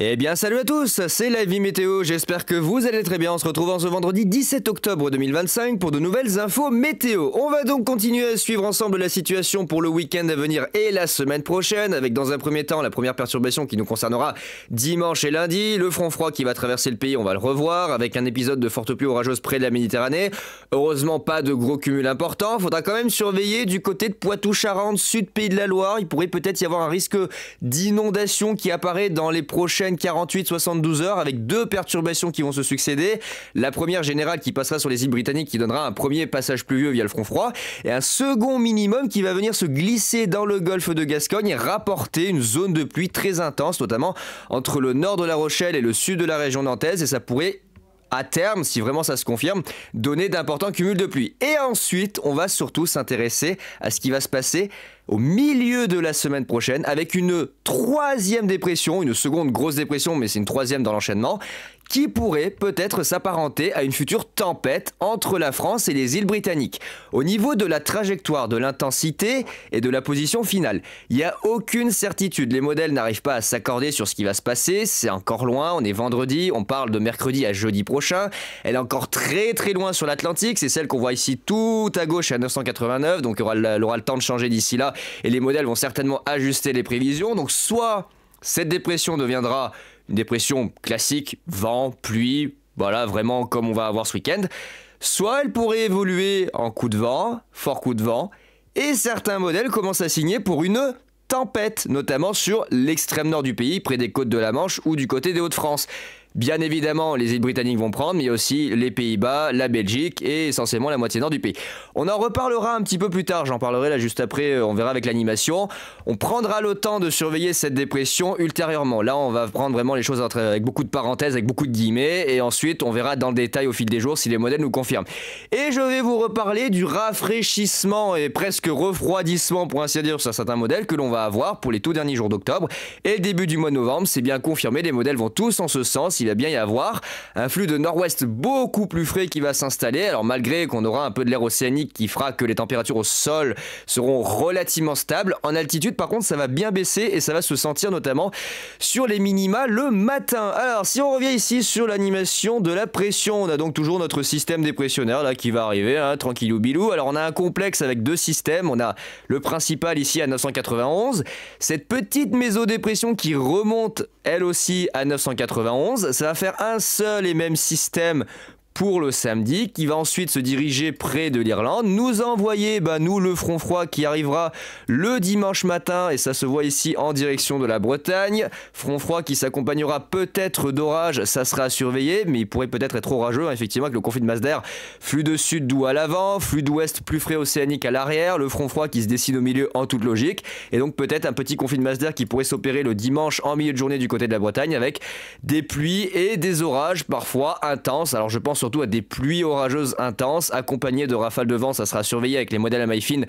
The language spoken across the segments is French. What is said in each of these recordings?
Eh bien salut à tous, c'est la vie météo, j'espère que vous allez très bien. On se retrouve en ce vendredi 17 octobre 2025 pour de nouvelles infos météo. On va donc continuer à suivre ensemble la situation pour le week-end à venir et la semaine prochaine, avec dans un premier temps la première perturbation qui nous concernera dimanche et lundi, le front froid qui va traverser le pays, on va le revoir, avec un épisode de fortes pluies orageuses près de la Méditerranée. Heureusement pas de gros cumuls importants, faudra quand même surveiller du côté de Poitou-Charentes, sud Pays de la Loire, il pourrait peut-être y avoir un risque d'inondation qui apparaît dans les prochaines 48-72 heures avec deux perturbations qui vont se succéder. La première générale qui passera sur les îles britanniques qui donnera un premier passage pluvieux via le front froid et un second minimum qui va venir se glisser dans le golfe de Gascogne et rapporter une zone de pluie très intense, notamment entre le nord de La Rochelle et le sud de la région nantaise, et ça pourrait à terme, si vraiment ça se confirme, donner d'importants cumuls de pluie. Et ensuite, on va surtout s'intéresser à ce qui va se passer au milieu de la semaine prochaine avec une troisième dépression, une seconde grosse dépression, mais c'est une troisième dans l'enchaînement, qui pourrait peut-être s'apparenter à une future tempête entre la France et les îles britanniques. Au niveau de la trajectoire, de l'intensité et de la position finale, il n'y a aucune certitude. Les modèles n'arrivent pas à s'accorder sur ce qui va se passer, c'est encore loin, on est vendredi, on parle de mercredi à jeudi prochain, elle est encore très très loin sur l'Atlantique, c'est celle qu'on voit ici tout à gauche à 989, donc elle aura le temps de changer d'ici là, et les modèles vont certainement ajuster les prévisions, donc soit cette dépression deviendra une dépression classique, vent, pluie, voilà, vraiment comme on va avoir ce week-end. Soit elle pourrait évoluer en coup de vent, fort coup de vent, et certains modèles commencent à signer pour une tempête, notamment sur l'extrême nord du pays, près des côtes de la Manche ou du côté des Hauts-de-France. Bien évidemment, les îles britanniques vont prendre, mais il y a aussi les Pays-Bas, la Belgique et essentiellement la moitié nord du pays. On en reparlera un petit peu plus tard, j'en parlerai là juste après, on verra avec l'animation. On prendra le temps de surveiller cette dépression ultérieurement. Là, on va prendre vraiment les choses avec beaucoup de parenthèses, avec beaucoup de guillemets, et ensuite on verra dans le détail au fil des jours si les modèles nous confirment. Et je vais vous reparler du rafraîchissement et presque refroidissement, pour ainsi dire, sur certains modèles que l'on va avoir pour les tout derniers jours d'octobre. Et le début du mois de novembre, c'est bien confirmé, les modèles vont tous en ce sens. Il va bien y avoir un flux de nord-ouest beaucoup plus frais qui va s'installer. Alors malgré qu'on aura un peu de l'air océanique qui fera que les températures au sol seront relativement stables, en altitude par contre ça va bien baisser et ça va se sentir notamment sur les minima le matin. Alors si on revient ici sur l'animation de la pression, on a donc toujours notre système dépressionnaire là qui va arriver, hein, tranquillou bilou. Alors on a un complexe avec deux systèmes, on a le principal ici à 991, cette petite mésodépression qui remonte elle aussi à 991. Ça va faire un seul et même système pour le samedi, qui va ensuite se diriger près de l'Irlande, nous envoyer, nous, le front froid qui arrivera le dimanche matin, et ça se voit ici en direction de la Bretagne. Front froid qui s'accompagnera peut-être d'orages, ça sera à surveiller, mais il pourrait peut-être être orageux, hein, effectivement, avec le conflit de masse d'air, flux de sud doux à l'avant, flux d'ouest plus frais océanique à l'arrière, le front froid qui se dessine au milieu en toute logique, et donc peut-être un petit conflit de masse d'air qui pourrait s'opérer le dimanche en milieu de journée du côté de la Bretagne, avec des pluies et des orages parfois intenses. Alors je pense surtout à des pluies orageuses intenses accompagnées de rafales de vent, ça sera surveillé avec les modèles à maille fine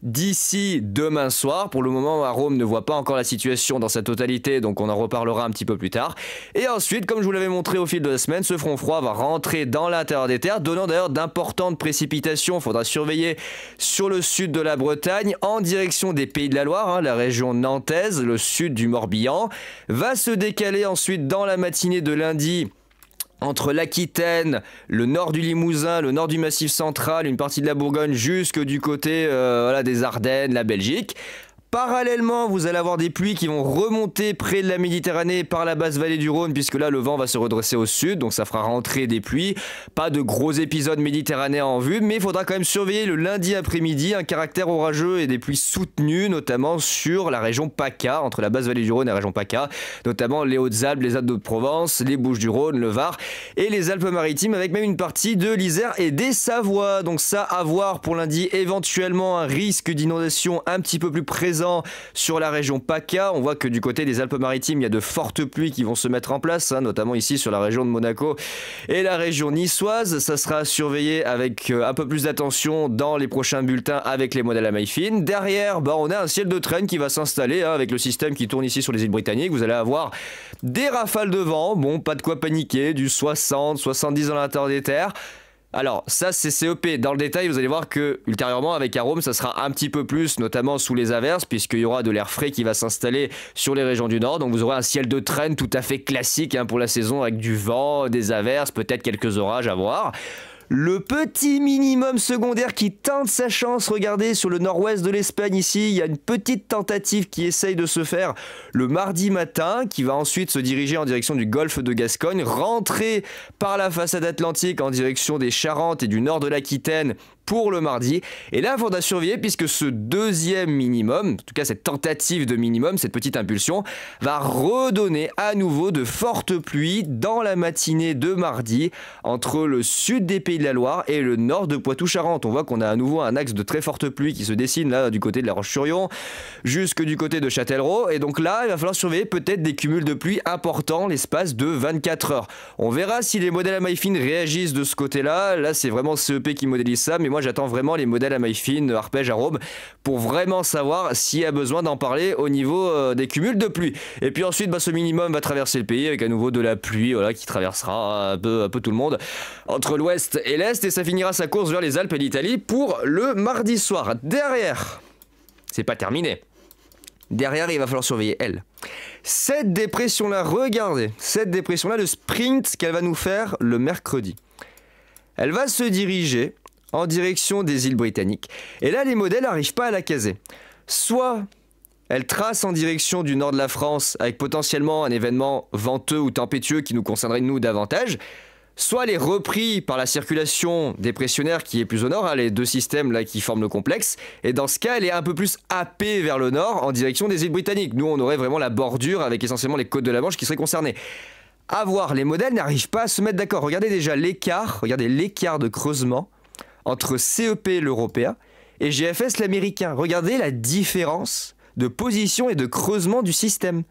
d'ici demain soir. Pour le moment, Arome ne voit pas encore la situation dans sa totalité, donc on en reparlera un petit peu plus tard. Et ensuite, comme je vous l'avais montré au fil de la semaine, ce front froid va rentrer dans l'intérieur des terres, donnant d'ailleurs d'importantes précipitations. Il faudra surveiller sur le sud de la Bretagne, en direction des Pays de la Loire, hein, la région nantaise, le sud du Morbihan, va se décaler ensuite dans la matinée de lundi entre l'Aquitaine, le nord du Limousin, le nord du Massif central, une partie de la Bourgogne jusque du côté des Ardennes, la Belgique. Parallèlement, vous allez avoir des pluies qui vont remonter près de la Méditerranée par la basse vallée du Rhône, puisque là le vent va se redresser au sud, donc ça fera rentrer des pluies. Pas de gros épisodes méditerranéens en vue, mais il faudra quand même surveiller le lundi après-midi un caractère orageux et des pluies soutenues, notamment sur la région PACA, entre la basse vallée du Rhône et la région PACA, notamment les Hautes-Alpes, les Alpes-de-Provence, les Bouches-du-Rhône, le Var et les Alpes-Maritimes, avec même une partie de l'Isère et des Savoies. Donc ça à voir pour lundi, éventuellement un risque d'inondation un petit peu plus présent sur la région PACA. On voit que du côté des Alpes-Maritimes, il y a de fortes pluies qui vont se mettre en place, hein, notamment ici sur la région de Monaco et la région niçoise. Ça sera surveillé avec un peu plus d'attention dans les prochains bulletins avec les modèles à maille fine. Derrière, on a un ciel de traîne qui va s'installer, hein, avec le système qui tourne ici sur les îles britanniques. Vous allez avoir des rafales de vent, pas de quoi paniquer, du 60, 70 dans l'intérieur des terres. Alors ça c'est CEP, dans le détail vous allez voir que ultérieurement avec Arome ça sera un petit peu plus, notamment sous les averses, puisqu'il y aura de l'air frais qui va s'installer sur les régions du nord, donc vous aurez un ciel de traîne tout à fait classique hein, pour la saison, avec du vent, des averses, peut-être quelques orages à voir. Le petit minimum secondaire qui tente sa chance, regardez sur le nord-ouest de l'Espagne ici, il y a une petite tentative qui essaye de se faire le mardi matin, qui va ensuite se diriger en direction du golfe de Gascogne, rentrer par la façade atlantique en direction des Charentes et du nord de l'Aquitaine pour le mardi. Et là, il faudra surveiller puisque ce deuxième minimum, en tout cas cette tentative de minimum, cette petite impulsion, va redonner à nouveau de fortes pluies dans la matinée de mardi entre le sud des Pays de la Loire et le nord de Poitou-Charentes. On voit qu'on a à nouveau un axe de très fortes pluies qui se dessine là du côté de la Roche-sur-Yon jusque du côté de Châtellerault. Et donc là, il va falloir surveiller peut-être des cumuls de pluie importants l'espace de 24 heures. On verra si les modèles à maille fine réagissent de ce côté-là. Là, c'est vraiment CEP qui modélise ça, mais moi j'attends vraiment les modèles à maille fine, arpège, arôme, pour vraiment savoir s'il y a besoin d'en parler au niveau des cumuls de pluie. Et puis ensuite, ce minimum va traverser le pays avec à nouveau de la pluie, voilà, qui traversera un peu tout le monde entre l'ouest et l'est, et ça finira sa course vers les Alpes et l'Italie pour le mardi soir. Derrière, c'est pas terminé. Derrière, il va falloir surveiller elle. Cette dépression-là, regardez, cette dépression-là, le sprint qu'elle va nous faire le mercredi. Elle va se diriger en direction des îles britanniques. Et là, les modèles n'arrivent pas à la caser. Soit elle trace en direction du nord de la France avec potentiellement un événement venteux ou tempétueux qui nous concernerait nous davantage, soit elle est reprise par la circulation dépressionnaire qui est plus au nord, hein, les deux systèmes là qui forment le complexe, et dans ce cas elle est un peu plus happée vers le nord en direction des îles britanniques. Nous on aurait vraiment la bordure avec essentiellement les côtes de la Manche qui seraient concernées. À voir, les modèles n'arrivent pas à se mettre d'accord. Regardez déjà l'écart, regardez l'écart de creusement entre CEP l'européen et GFS l'américain. Regardez la différence de position et de creusement du système.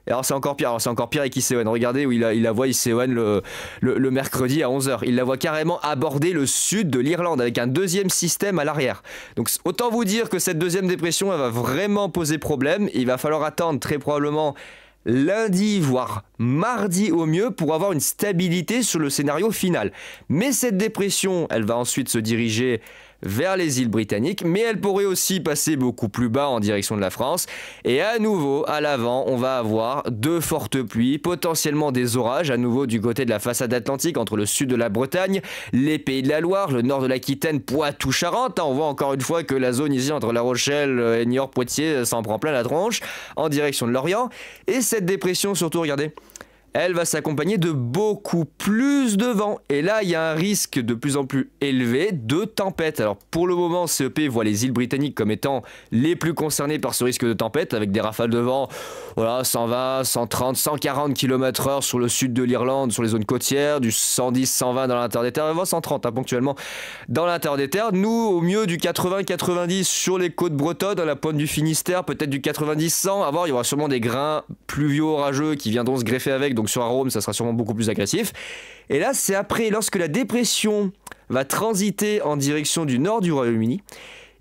Et alors c'est encore pire, avec ICON. Regardez où il la voit ICON le mercredi à 11 h. Il la voit carrément aborder le sud de l'Irlande avec un deuxième système à l'arrière. Donc autant vous dire que cette deuxième dépression elle va vraiment poser problème. Il va falloir attendre très probablement lundi, voire mardi au mieux, pour avoir une stabilité sur le scénario final. Mais cette dépression, elle va ensuite se diriger vers les îles britanniques, mais elle pourrait aussi passer beaucoup plus bas en direction de la France. Et à nouveau, à l'avant, on va avoir de fortes pluies, potentiellement des orages, à nouveau du côté de la façade atlantique, entre le sud de la Bretagne, les Pays de la Loire, le nord de l'Aquitaine, Poitou-Charentes. On voit encore une fois que la zone ici entre La Rochelle et Niort-Poitiers s'en prend plein la tronche, en direction de l'Orient. Et cette dépression, surtout, regardez, elle va s'accompagner de beaucoup plus de vent. Et là, il y a un risque de plus en plus élevé de tempête. Alors, pour le moment, CEP voit les îles britanniques comme étant les plus concernées par ce risque de tempête, avec des rafales de vent, voilà, 120, 130, 140 km/h sur le sud de l'Irlande, sur les zones côtières, du 110, 120 dans l'intérieur des terres, 130 hein, ponctuellement dans l'intérieur des terres. Nous, au mieux du 80, 90 sur les côtes bretonnes, à la pointe du Finistère, peut-être du 90, 100. À voir, il y aura sûrement des grains pluviaux orageux qui viendront se greffer avec, donc sur Arôme, ça sera sûrement beaucoup plus agressif. Et là, c'est après, lorsque la dépression va transiter en direction du nord du Royaume-Uni,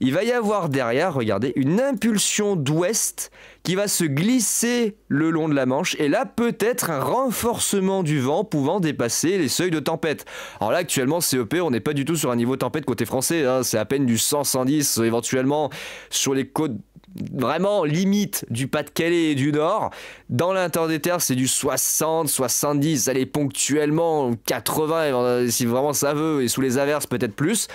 il va y avoir derrière, regardez, une impulsion d'ouest qui va se glisser le long de la Manche. Et là, peut-être un renforcement du vent pouvant dépasser les seuils de tempête. Alors là, actuellement, CEP, on n'est pas du tout sur un niveau tempête côté français. Hein, c'est à peine du 100, 110, éventuellement sur les côtes vraiment limite du Pas-de-Calais et du Nord. Dans l'intérieur des terres, c'est du 60, 70, allez, ponctuellement 80 si vraiment ça veut, et sous les averses peut-être plus.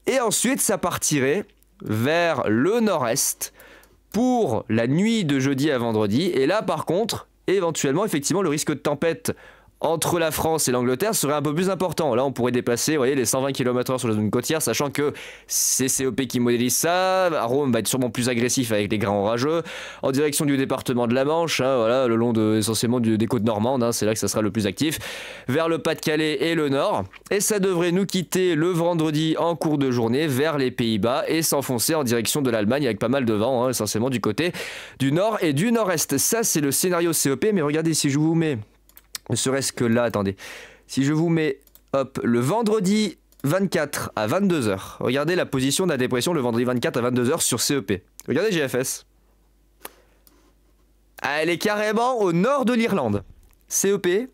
Et ensuite, ça partirait vers le nord-est pour la nuit de jeudi à vendredi. Et là, par contre, éventuellement, effectivement, le risque de tempête entre la France et l'Angleterre serait un peu plus important. Là, on pourrait dépasser, vous voyez, les 120 km/h sur la zone côtière, sachant que c'est CEP qui modélise ça. Arôme va être sûrement plus agressif avec les grains orageux. En direction du département de la Manche, hein, voilà, le long essentiellement des côtes normandes, hein, c'est là que ça sera le plus actif. Vers le Pas-de-Calais et le Nord. Et ça devrait nous quitter le vendredi en cours de journée vers les Pays-Bas et s'enfoncer en direction de l'Allemagne avec pas mal de vent, hein, essentiellement du côté du Nord et du Nord-Est. Ça, c'est le scénario CEP, mais regardez, si je vous mets ne serait-ce que là, attendez. Si je vous mets, hop, le vendredi 24 à 22 h, regardez la position de la dépression le vendredi 24 à 22 h sur CEP. Regardez GFS. Elle est carrément au nord de l'Irlande. CEP,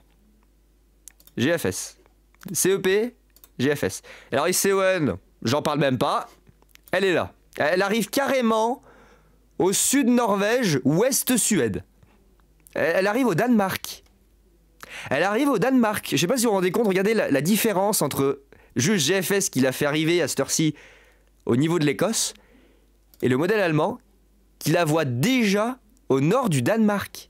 GFS. CEP, GFS. Alors ICON, j'en parle même pas, elle est là. Elle arrive carrément au sud Norvège, ouest Suède. Elle arrive au Danemark. Elle arrive au Danemark. Je sais pas si vous vous rendez compte, regardez la différence entre juste GFS qui l'a fait arriver à cette heure-ci au niveau de l'Écosse et le modèle allemand qui la voit déjà au nord du Danemark.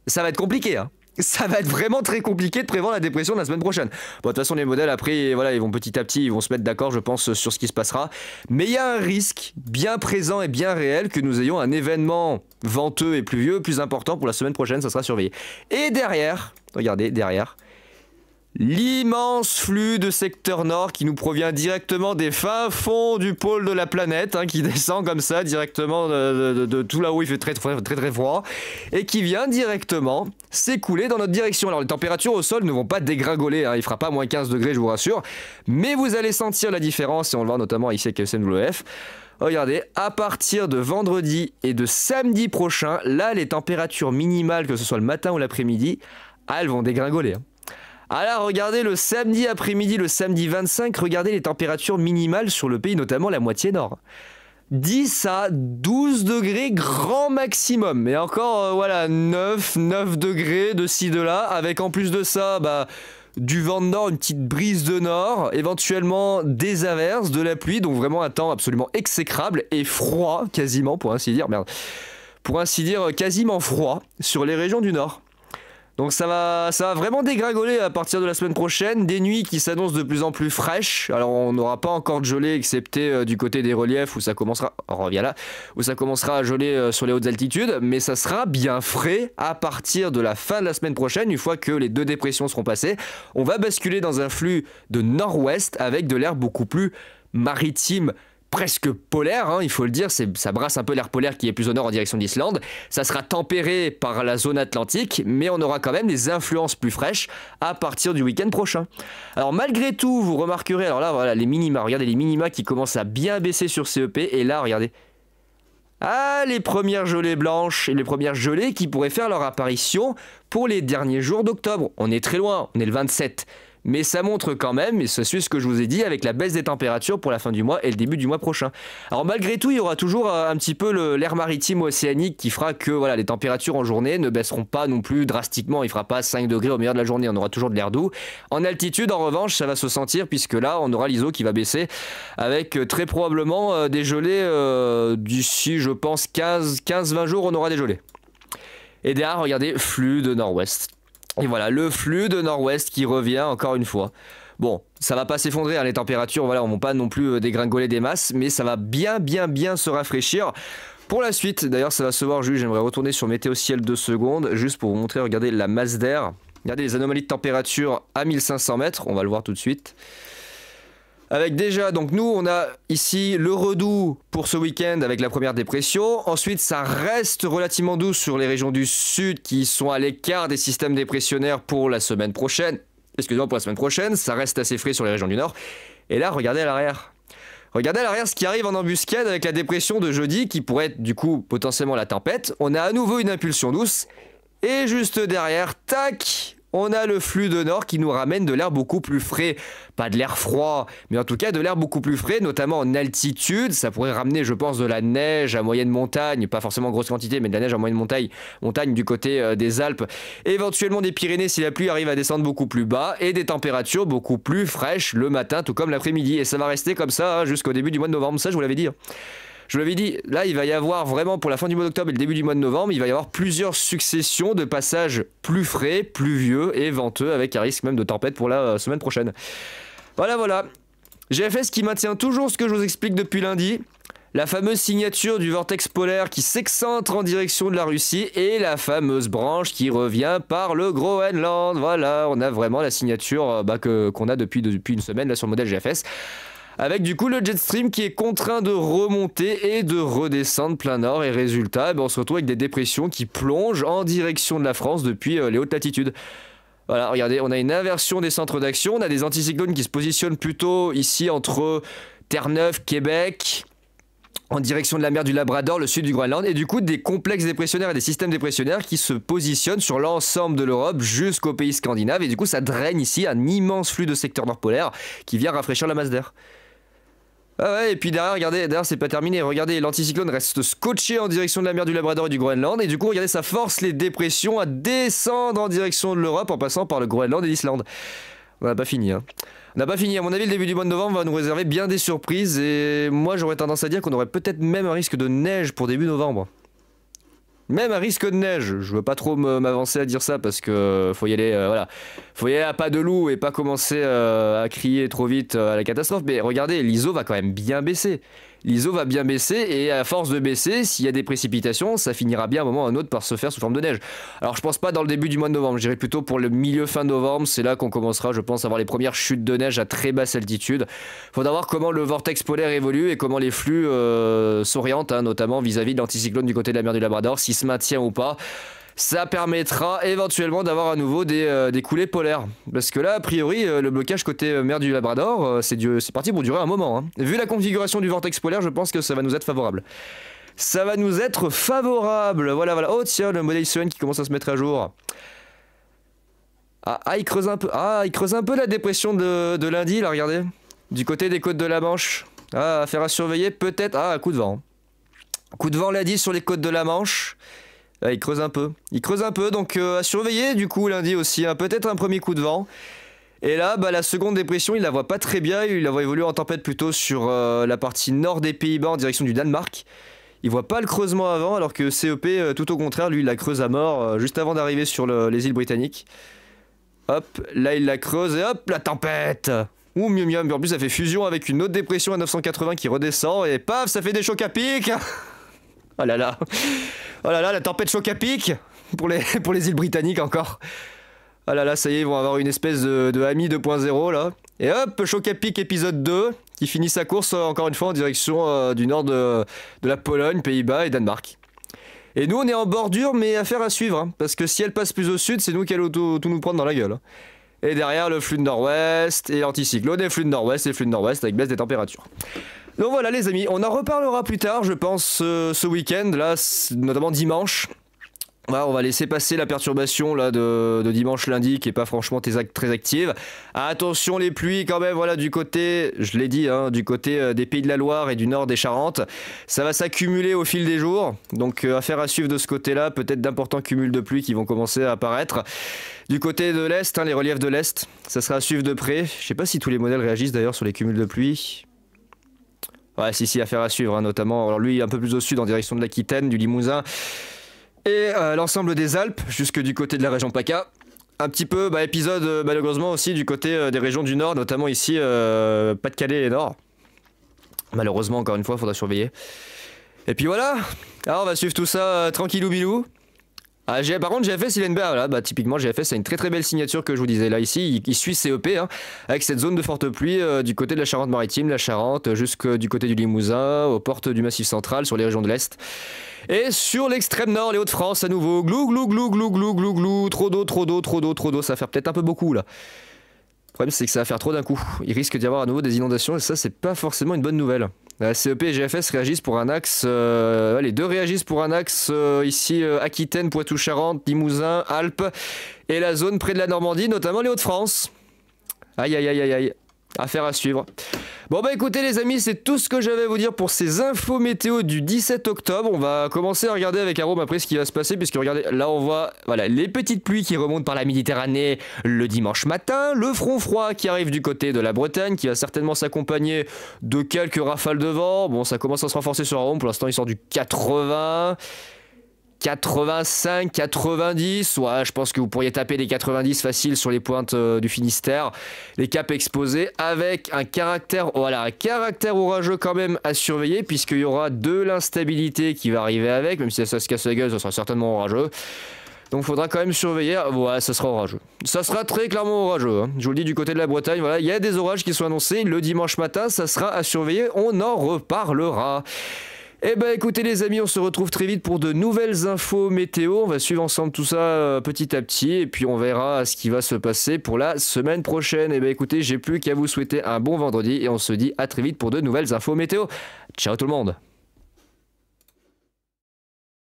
Ça va être compliqué, hein. Ça va être vraiment très compliqué de prévoir la dépression de la semaine prochaine. Bon, de toute façon, les modèles, après, voilà, ils vont petit à petit, ils vont se mettre d'accord, je pense, sur ce qui se passera. Mais il y a un risque bien présent et bien réel que nous ayons un événement venteux et pluvieux plus important pour la semaine prochaine, ça sera surveillé. Et derrière, regardez, derrière, l'immense flux de secteur nord qui nous provient directement des fins fonds du pôle de la planète, hein, qui descend comme ça directement de tout là où il fait très froid et qui vient directement s'écouler dans notre direction. Alors les températures au sol ne vont pas dégringoler, hein, il fera pas moins 15 degrés, je vous rassure, mais vous allez sentir la différence et on le voit notamment ici avec SNWF. Regardez, à partir de vendredi et de samedi prochain, là les températures minimales, que ce soit le matin ou l'après-midi, elles vont dégringoler, hein. Alors regardez le samedi après-midi, le samedi 25, regardez les températures minimales sur le pays, notamment la moitié nord. 10 à 12 degrés grand maximum, mais encore voilà 9 degrés de ci de là, avec en plus de ça du vent de nord, une petite brise de nord, éventuellement des averses, de la pluie, donc vraiment un temps absolument exécrable et froid quasiment, pour ainsi dire quasiment froid sur les régions du nord. Donc ça va vraiment dégringoler à partir de la semaine prochaine, des nuits qui s'annoncent de plus en plus fraîches. Alors on n'aura pas encore de gelée excepté du côté des reliefs où ça commencera, on revient là, où ça commencera à geler sur les hautes altitudes, mais ça sera bien frais à partir de la fin de la semaine prochaine, une fois que les deux dépressions seront passées. On va basculer dans un flux de nord-ouest avec de l'air beaucoup plus maritime, presque polaire, hein, il faut le dire, ça brasse un peu l'air polaire qui est plus au nord en direction d'Islande. Ça sera tempéré par la zone atlantique, mais on aura quand même des influences plus fraîches à partir du week-end prochain. Alors malgré tout, vous remarquerez, alors là voilà les minima, regardez les minima qui commencent à bien baisser sur CEP, et là regardez, les premières gelées blanches et les premières gelées qui pourraient faire leur apparition pour les derniers jours d'octobre. On est très loin, on est le 27. Mais ça montre quand même, et ça suit ce que je vous ai dit, avec la baisse des températures pour la fin du mois et le début du mois prochain. Alors malgré tout, il y aura toujours un petit peu l'air maritime océanique qui fera que voilà, les températures en journée ne baisseront pas non plus drastiquement. Il ne fera pas 5 degrés au milieu de la journée, on aura toujours de l'air doux. En altitude, en revanche, ça va se sentir puisque là, on aura l'ISO qui va baisser avec très probablement des gelées d'ici, je pense, 15-20 jours, on aura des gelées. Et derrière, regardez, flux de nord-ouest. Et voilà, le flux de nord-ouest qui revient encore une fois. Bon, ça va pas s'effondrer, hein, les températures, voilà, on va pas non plus dégringoler des masses, mais ça va bien se rafraîchir. Pour la suite, d'ailleurs ça va se voir juste, j'aimerais retourner sur Météo Ciel 2 secondes, juste pour vous montrer, regardez la masse d'air. Regardez les anomalies de température à 1500 mètres, on va le voir tout de suite. Avec déjà, donc nous on a ici le redout pour ce week-end avec la première dépression. Ensuite ça reste relativement doux sur les régions du sud qui sont à l'écart des systèmes dépressionnaires pour la semaine prochaine. Excusez-moi, pour la semaine prochaine, ça reste assez frais sur les régions du nord. Et là regardez à l'arrière. Regardez à l'arrière ce qui arrive en embuscade avec la dépression de jeudi qui pourrait être du coup potentiellement la tempête. On a à nouveau une impulsion douce. Et juste derrière, tac, on a le flux de nord qui nous ramène de l'air beaucoup plus frais. Pas de l'air froid, mais en tout cas de l'air beaucoup plus frais, notamment en altitude. Ça pourrait ramener, je pense, de la neige à moyenne montagne, pas forcément en grosse quantité, mais de la neige à moyenne montagne du côté des Alpes. Éventuellement des Pyrénées si la pluie arrive à descendre beaucoup plus bas, et des températures beaucoup plus fraîches le matin, tout comme l'après-midi. Et ça va rester comme ça hein, jusqu'au début du mois de novembre, ça je vous l'avais dit. Je vous l'avais dit, là il va y avoir vraiment pour la fin du mois d'octobre et le début du mois de novembre, il va y avoir plusieurs successions de passages plus frais, pluvieux et venteux avec un risque même de tempête pour la semaine prochaine. Voilà. GFS qui maintient toujours ce que je vous explique depuis lundi. La fameuse signature du vortex polaire qui s'excentre en direction de la Russie et la fameuse branche qui revient par le Groenland. Voilà, on a vraiment la signature qu'on a depuis une semaine là sur le modèle GFS. Avec du coup le jet stream qui est contraint de remonter et de redescendre plein nord et résultat on se retrouve avec des dépressions qui plongent en direction de la France depuis les hautes latitudes. Voilà, regardez, on a une inversion des centres d'action, on a des anticyclones qui se positionnent plutôt ici entre Terre-Neuve, Québec, en direction de la mer du Labrador, le sud du Groenland, et du coup des complexes dépressionnaires et des systèmes dépressionnaires qui se positionnent sur l'ensemble de l'Europe jusqu'aux pays scandinaves, et du coup ça draine ici un immense flux de secteur nord polaire qui vient rafraîchir la masse d'air. Ah ouais, et puis derrière, regardez, derrière c'est pas terminé, regardez, l'anticyclone reste scotché en direction de la mer du Labrador et du Groenland, et du coup regardez, ça force les dépressions à descendre en direction de l'Europe en passant par le Groenland et l'Islande. On n'a pas fini, hein. On n'a pas fini, à mon avis le début du mois de novembre va nous réserver bien des surprises, et moi j'aurais tendance à dire qu'on aurait peut-être même un risque de neige pour début novembre. Même un risque de neige, je veux pas trop m'avancer à dire ça parce que faut y aller, voilà. Faut y aller à pas de loup et pas commencer à crier trop vite à la catastrophe, mais regardez, l'ISO va quand même bien baisser. L'ISO va bien baisser et à force de baisser, s'il y a des précipitations, ça finira bien à un moment ou à un autre par se faire sous forme de neige. Alors je pense pas dans le début du mois de novembre, je dirais plutôt pour le milieu fin novembre, c'est là qu'on commencera je pense à avoir les premières chutes de neige à très basse altitude. Faudra voir comment le vortex polaire évolue et comment les flux s'orientent, hein, notamment vis-à-vis de l'anticyclone du côté de la mer du Labrador, s'il se maintient ou pas. Ça permettra éventuellement d'avoir à nouveau des coulées polaires. Parce que là, a priori, le blocage côté mer du Labrador, c'est parti pour durer un moment, hein. Vu la configuration du vortex polaire, je pense que ça va nous être favorable. Ça va nous être favorable. Voilà, voilà. Oh tiens, le modèle ICN qui commence à se mettre à jour. Ah, il creuse un peu. Ah, il creuse un peu la dépression de lundi, là, regardez. Du côté des côtes de la Manche. Ah, affaire à surveiller, peut-être. Ah, coup de vent. Coup de vent lundi sur les côtes de la Manche. Ah, il creuse un peu. Il creuse un peu, donc à surveiller du coup lundi aussi, hein, peut-être un premier coup de vent. Et là, bah, la seconde dépression, il la voit pas très bien, il la voit évoluer en tempête plutôt sur la partie nord des Pays-Bas en direction du Danemark. Il voit pas le creusement avant, alors que CEP, tout au contraire, lui, il la creuse à mort juste avant d'arriver sur les îles britanniques. Hop, là il la creuse et hop, la tempête. Ouh, mieux mieux, mais en plus ça fait fusion avec une autre dépression à 980 qui redescend et paf, ça fait des chocs à pic. Oh là là. Oh là là, la tempête choc à pic pour les îles britanniques encore. Oh là là, ça y est, ils vont avoir une espèce de Ami 2.0 là. Et hop, choc à pic épisode 2 qui finit sa course encore une fois en direction du nord de la Pologne, Pays-Bas et Danemark. Et nous on est en bordure mais affaire à suivre, hein, parce que si elle passe plus au sud, c'est nous qui allons tout nous prendre dans la gueule. Et derrière le flux de nord-ouest et l'anticyclone et flux de nord-ouest et flux de nord-ouest avec baisse des températures. Donc voilà les amis, on en reparlera plus tard je pense ce week-end, là notamment dimanche. Voilà, on va laisser passer la perturbation là, de dimanche lundi qui est pas franchement très active. Attention les pluies quand même, voilà du côté, je l'ai dit, hein, du côté des Pays de la Loire et du nord des Charentes. Ça va s'accumuler au fil des jours, donc affaire à suivre de ce côté-là, peut-être d'importants cumuls de pluie qui vont commencer à apparaître. Du côté de l'Est, hein, les reliefs de l'Est, ça sera à suivre de près. Je sais pas si tous les modèles réagissent d'ailleurs sur les cumuls de pluie. Ouais, si, affaire à suivre, hein, notamment, alors lui un peu plus au sud en direction de l'Aquitaine, du Limousin et l'ensemble des Alpes, jusque du côté de la région PACA. Un petit peu, épisode malheureusement aussi du côté des régions du Nord, notamment ici, Pas-de-Calais et Nord. Malheureusement, encore une fois, il faudra surveiller. Et puis voilà, alors on va suivre tout ça tranquillou bilou. Ah, par contre GFS il a une belle, là, typiquement GFS a une très très belle signature que je vous disais là ici, il suit CEP, hein, avec cette zone de forte pluie du côté de la Charente-Maritime, la Charente, jusque du côté du Limousin, aux portes du Massif central, sur les régions de l'Est. Et sur l'extrême nord, les Hauts-de-France à nouveau, glou glou glou glou glou glou glou, trop d'eau, trop d'eau, trop d'eau, trop d'eau, ça va faire peut-être un peu beaucoup là. Le problème c'est que ça va faire trop d'un coup, il risque d'y avoir à nouveau des inondations et ça c'est pas forcément une bonne nouvelle. La CEP et GFS réagissent pour un axe, les deux réagissent pour un axe ici Aquitaine, Poitou-Charentes, Limousin, Alpes et la zone près de la Normandie, notamment les Hauts-de-France. Aïe aïe aïe aïe aïe, affaire à suivre. Bon écoutez les amis, c'est tout ce que j'avais à vous dire pour ces infos météo du 17 octobre. On va commencer à regarder avec Arôme après ce qui va se passer, puisque regardez, là on voit voilà, les petites pluies qui remontent par la Méditerranée le dimanche matin, le front froid qui arrive du côté de la Bretagne, qui va certainement s'accompagner de quelques rafales de vent. Bon, ça commence à se renforcer sur Arôme, pour l'instant il sort du 80... 85, 90, ouais, je pense que vous pourriez taper les 90 faciles sur les pointes du Finistère, les caps exposés avec un caractère orageux quand même à surveiller puisqu'il y aura de l'instabilité qui va arriver avec, même si ça se casse la gueule, ça sera certainement orageux. Donc il faudra quand même surveiller, ouais, ça sera orageux. Ça sera très clairement orageux, hein. Je vous le dis du côté de la Bretagne, voilà, il y a des orages qui sont annoncés le dimanche matin, ça sera à surveiller, on en reparlera. Eh ben écoutez les amis, on se retrouve très vite pour de nouvelles infos météo. On va suivre ensemble tout ça petit à petit et puis on verra ce qui va se passer pour la semaine prochaine. Eh ben écoutez, j'ai plus qu'à vous souhaiter un bon vendredi et on se dit à très vite pour de nouvelles infos météo. Ciao tout le monde.